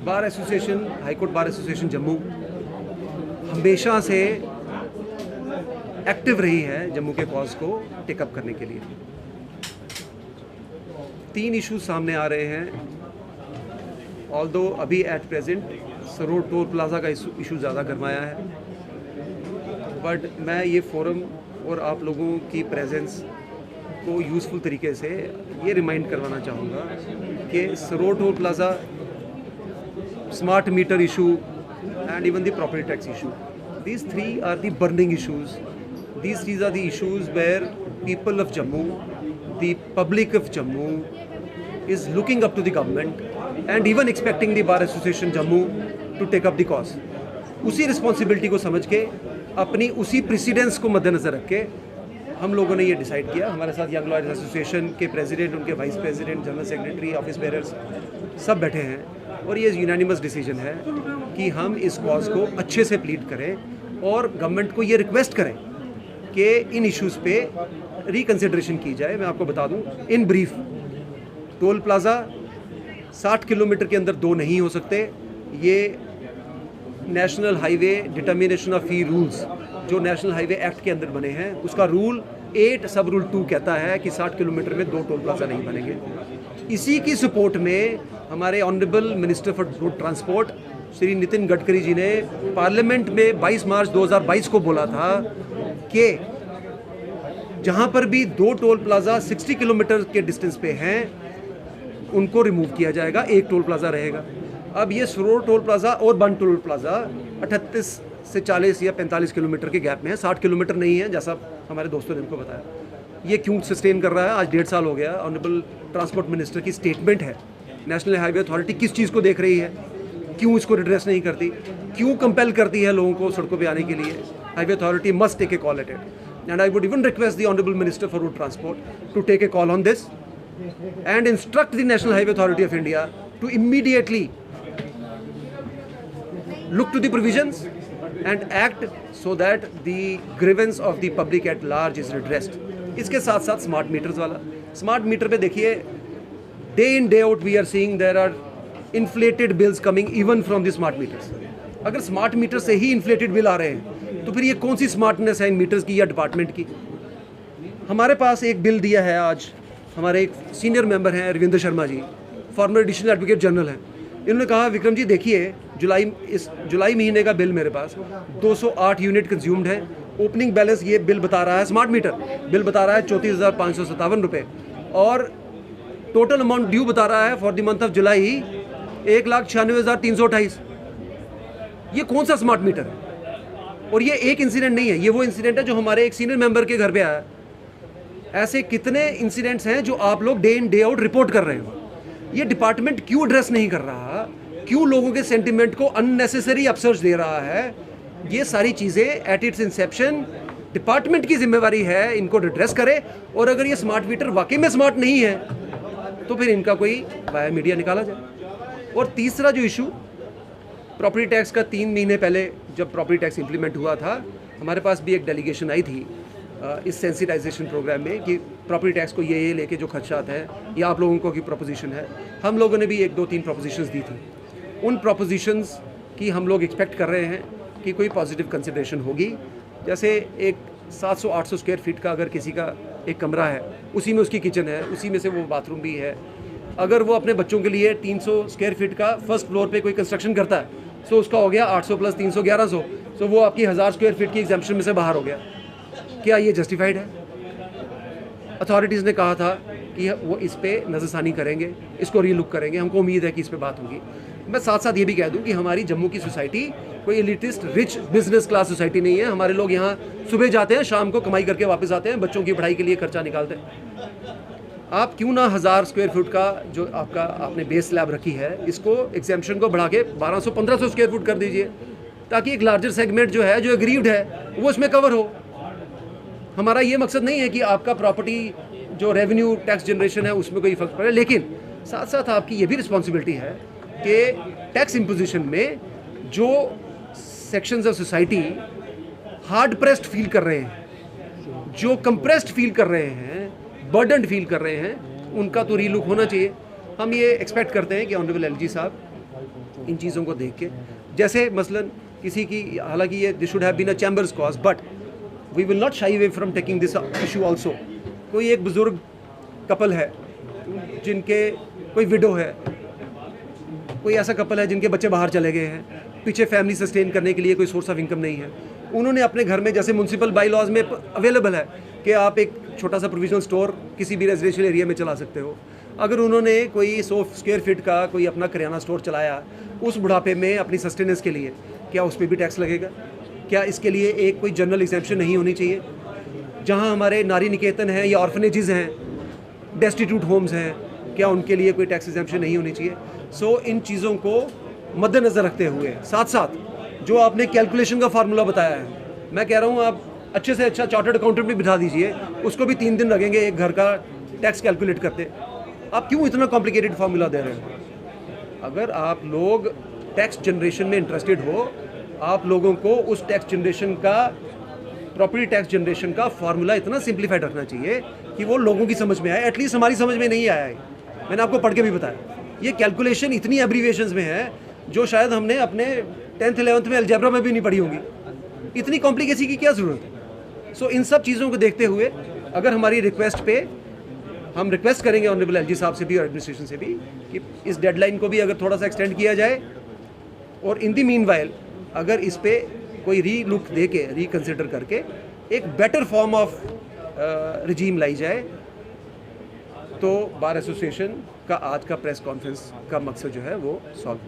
Bar association, high court bar association Jammu हमेशा से active रही है जम्मू के कॉज को टेकअप करने के लिए। 3 इश्यूज सामने आ रहे हैं। ऑल्दो अभी at present Sarod toll plaza का इशू ज़्यादा गरमाया है, बट मैं ये फोरम और आप लोगों की प्रेजेंस को यूज़फुल तरीके से ये रिमाइंड करवाना चाहूँगा कि Sarod toll plaza, smart meter issue and even the property tax issue. These 3 are the burning issues. These are the issues where people of Jammu, the public of Jammu is looking up to the government and even expecting the Bar Association Jammu to take up the cause. उसी responsibility को समझ के, अपनी उसी precedence को मद्देनज़र रख के हम लोगों ने ये डिसाइड किया। हमारे साथ यंग लॉयर्स एसोसिएशन के प्रेसिडेंट, उनके vice president, general secretary, office bearers सब बैठे हैं और ये यूनानिमस डिसीजन है कि हम इस कॉज को अच्छे से प्लीड करें और गवर्नमेंट को ये रिक्वेस्ट करें कि इन इश्यूज़ पे रिकन्सिडरेशन की जाए। मैं आपको बता दूं in brief, toll plaza 60 kilometre के अंदर 2 नहीं हो सकते। ये national highway determination of fee rules जो नेशनल हाईवे एक्ट के अंदर बने हैं, उसका रूल 8 सब रूल 2 कहता है कि 60 किलोमीटर में 2 टोल प्लाज़ा नहीं बनेंगे। इसी की सपोर्ट में हमारे honourable minister for road transport Shri Nitin Gadkari ji ने पार्लियामेंट में 22 मार्च 2022 को बोला था कि जहां पर भी 2 टोल प्लाज़ा 60 किलोमीटर के डिस्टेंस पे हैं उनको रिमूव किया जाएगा, 1 टोल प्लाज़ा रहेगा। अब ये सरोड टोल प्लाज़ा और बन टोल प्लाज़ा 38 से 40 या 45 किलोमीटर के गैप में है, 60 किलोमीटर नहीं है जैसा हमारे दोस्तों ने हमको बताया। ये क्यों सस्टेन कर रहा है? आज 1.5 साल हो गया। ऑनरेबल ट्रांसपोर्ट मिनिस्टर की स्टेटमेंट है, नेशनल हाईवे अथॉरिटी किस चीज़ को देख रही है, क्यों इसको रिड्रेस नहीं करती, क्यों कंपेल करती है लोगों को सड़कों पे आने के लिए। Highway authority must take a call at it and I would even request the honourable minister for road transport to take a call on this and instruct the national highway authority of India to immediately look to the provisions and act so that the grievance of the public at large is redressed. इसके साथ साथ smart meters वाला, smart meter पे देखिए day in day out we are seeing there are inflated bills coming even from the smart meters. अगर smart meter से ही inflated bill आ रहे हैं तो फिर ये कौन सी स्मार्टनेस है इन मीटर्स की या डिपार्टमेंट की। हमारे पास एक बिल दिया है आज, हमारे एक सीनियर मेंबर हैं Ravindra Sharma ji, farmer additional advocate general हैं। इन्होंने कहा विक्रम जी देखिए जुलाई महीने का बिल मेरे पास 208 यूनिट कंज्यूम्ड है, ओपनिंग बैलेंस ये बिल बता रहा है, स्मार्ट मीटर बिल बता रहा है 34,557 रुपये और टोटल अमाउंट ड्यू बता रहा है for the month of July 1,96,328। ये कौन सा स्मार्ट मीटर है? और ये एक इंसिडेंट नहीं है, ये वो इंसिडेंट है जो हमारे एक सीनियर मेंबर के घर पे आया। ऐसे कितने इंसिडेंट्स हैं जो आप लोग day in day out report कर रहे हो। ये डिपार्टमेंट क्यों एड्रेस नहीं कर रहा, क्यों लोगों के सेंटिमेंट को अननेसेसरी अपसर्ज दे रहा है? ये सारी चीज़ें एट इट्स इंसेप्शन डिपार्टमेंट की जिम्मेवारी है, इनको एड्रेस करे। और अगर ये स्मार्ट मीटर वाकई में स्मार्ट नहीं है तो फिर इनका कोई वाया मीडिया निकाला जाए। और तीसरा जो इशू प्रॉपर्टी टैक्स का, 3 महीने पहले जब प्रॉपर्टी टैक्स इंप्लीमेंट हुआ था, हमारे पास भी एक डेलीगेशन आई थी इस सेंसिटाइजेशन प्रोग्राम में कि प्रॉपर्टी टैक्स को ये लेके जो खदशात हैं या आप लोगों को की प्रोपोजिशन है, हम लोगों ने भी 1-2-3 प्रोपोजिशंस दी थी। उन प्रोपोजिशंस की हम लोग एक्सपेक्ट कर रहे हैं कि कोई पॉजिटिव कंसिडरेशन होगी। जैसे एक 700-800 स्क्वायर फीट का अगर किसी का एक कमरा है, उसी में उसकी किचन है, उसी में से वो बाथरूम भी है, अगर वो अपने बच्चों के लिए 300 स्क्वायर फीट का फर्स्ट फ्लोर पे कोई कंस्ट्रक्शन करता है तो उसका हो गया 800 + 300 1100, तो वो आपकी 1000 स्क्वायर फीट की एग्जम्पशन में से बाहर हो गया। क्या ये जस्टिफाइड है? अथॉरिटीज़ ने कहा था कि वो इस पे नज़रसानी करेंगे, इसको रीलुक करेंगे, हमको उम्मीद है कि इस पे बात होगी। मैं साथ साथ ये भी कह दूं कि हमारी जम्मू की सोसाइटी कोई elitist rich business class society नहीं है। हमारे लोग यहाँ सुबह जाते हैं, शाम को कमाई करके वापस आते हैं, बच्चों की पढ़ाई के लिए खर्चा निकालते हैं। आप क्यों ना 1000 स्क्वायर फुट का जो आपने बेस स्लैब रखी है, इसको एग्जेम्पशन को बढ़ा के 1200-1500 स्क्वायर फुट कर दीजिए, ताकि एक लार्जर सेगमेंट जो है, जो एग्रीव्ड है, वो इसमें कवर हो। हमारा ये मकसद नहीं है कि आपका प्रॉपर्टी जो रेवेन्यू टैक्स जनरेशन है उसमें कोई फर्क पड़े, लेकिन साथ साथ आपकी ये भी रिस्पॉन्सिबिलिटी है कि टैक्स इम्पोजिशन में जो sections of society hard pressed feel कर रहे हैं, जो कंप्रेस्ड फील कर रहे हैं, बर्डन फील कर रहे हैं, उनका तो रीलुक होना चाहिए। हम ये एक्सपेक्ट करते हैं कि ऑनरेबल एलजी साहब इन चीज़ों को देख के। जैसे मसलन किसी की, हालांकि ये this should have been a chambers cause, but we will not shy away from taking this issue also. कोई एक बुज़ुर्ग कपल है जिनके, कोई विडो है, कोई ऐसा कपल है जिनके बच्चे बाहर चले गए हैं, पीछे फैमिली सस्टेन करने के लिए कोई सोर्स ऑफ इनकम नहीं है, उन्होंने अपने घर में, जैसे म्यूनसिपल बाई लॉज में अवेलेबल है कि आप एक छोटा सा प्रोविजनल स्टोर किसी भी रेजिडेंशियल एरिया में चला सकते हो। अगर उन्होंने कोई 100 स्क्वायर फीट का कोई अपना करियाना स्टोर चलाया उस बुढ़ापे में अपनी सस्टेनेंस के लिए, क्या उस पर भी टैक्स लगेगा? क्या इसके लिए एक कोई जनरल एग्जेम्पशन नहीं होनी चाहिए? जहाँ हमारे नारी निकेतन हैं या ऑर्फनेजेस हैं, डेस्टिट्यूट होम्स हैं, क्या उनके लिए कोई टैक्स एग्जेम्पशन नहीं होनी चाहिए? सो इन चीज़ों को मद्देनज़र रखते हुए, साथ साथ जो आपने कैलकुलेशन का फार्मूला बताया है, मैं कह रहा हूँ आप अच्छे से अच्छा चार्टर्ड अकाउंटेंट भी बिठा दीजिए, उसको भी 3 दिन लगेंगे एक घर का टैक्स कैलकुलेट करते। आप क्यों इतना कॉम्प्लिकेटेड फार्मूला दे रहे हैं? अगर आप लोग टैक्स जनरेशन में इंटरेस्टेड हो, आप लोगों को उस टैक्स जनरेशन का, प्रॉपर्टी टैक्स जनरेशन का फार्मूला इतना सिंप्लीफाइड रखना चाहिए कि वो लोगों की समझ में आए। एटलीस्ट हमारी समझ में नहीं आया है, मैंने आपको पढ़ के भी बताया। ये कैलकुलेशन इतनी एब्रीविएशंस में है जो शायद हमने अपने 10th 11th में अलजेब्रा में भी नहीं पढ़ी होंगी। इतनी कॉम्प्लिकेसी की क्या ज़रूरत है? सो इन सब चीज़ों को देखते हुए अगर हमारी रिक्वेस्ट पे, हम रिक्वेस्ट करेंगे ऑनरेबल एलजी साहब से भी और एडमिनिस्ट्रेशन से भी कि इस डेडलाइन को भी अगर थोड़ा सा एक्सटेंड किया जाए, और इन दी मीनवाइल अगर इस पे कोई री लुक दे के, रिकन्सिडर करके एक बेटर फॉर्म ऑफ रिजीम लाई जाए, तो बार एसोसिएशन का आज का प्रेस कॉन्फ्रेंस का मकसद जो है वो सॉल्व